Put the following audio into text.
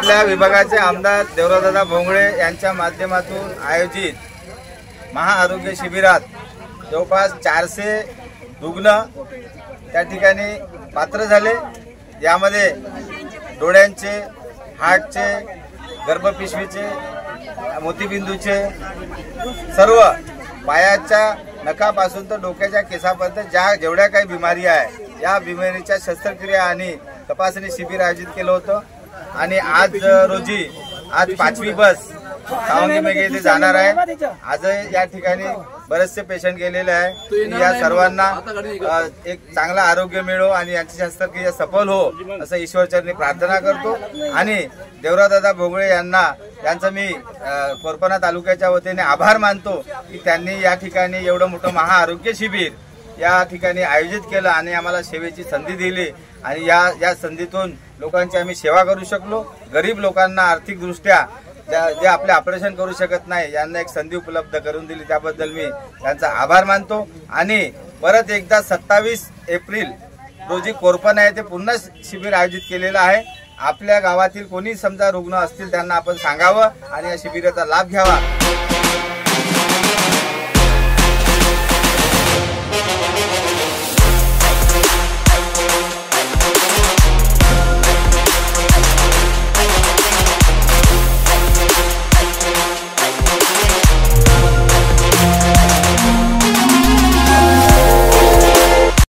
आपल्या विभागाचे आमदार देवराजदादा भोंगळे यांच्या माध्यमातून आयोजित महाआरोग्य शिबिरात जवळपास 400 रुग्ण त्या ठिकाणी पात्र झाले। यामध्ये डोळ्यांचे, हार्टचे, गर्भपिशवीचे, मोतीबिंदूचे, सर्व पायाच्या नखापासून तर डोक्याच्या केसापर्यंत जेवढ्या काही बिमारी आहे या बिमारीच्या शस्त्रक्रिया आणि तपासणी शिबिर आयोजित केलं होतं। आणि आज रोजी 5वी बस सावंगीमेघे येथे जाणार आहे। आज या ठिकाणी बरेचसे पेशंट गेलेले आहे। या सर्वांना एक चांगला आरोग्य मिळो आणि यांची शस्त्रक्रिया सफल हो असं ईश्वरचरणी प्रार्थना करतो। आणि देवराजदादा भोंगळे यांचा मी कोरपणा तालुक्याच्या वतीने आभार मानतो की त्यांनी या ठिकाणी एवढं मोठं महाआरोग्य शिबिर या ठिकाणी आयोजित केलं आणि आम्हाला सेवेची संधी दिली आणि या संधीतून लोकांची आम्ही सेवा करू शकलो। गरीब लोकांना आर्थिकदृष्ट्या जे आपले ऑपरेशन करू शकत नाही यांना एक संधी उपलब्ध करून दिली, त्याबद्दल मी त्यांचा आभार मानतो। आणि परत एकदा 27 एप्रिल रोजी कोरपणा येथे पुन्हा शिबिर आयोजित केलेलं आहे। आपल्या गावातील कोणी समजा रुग्ण असतील त्यांना आपण सांगावं आणि या शिबिराचा लाभ घ्यावा।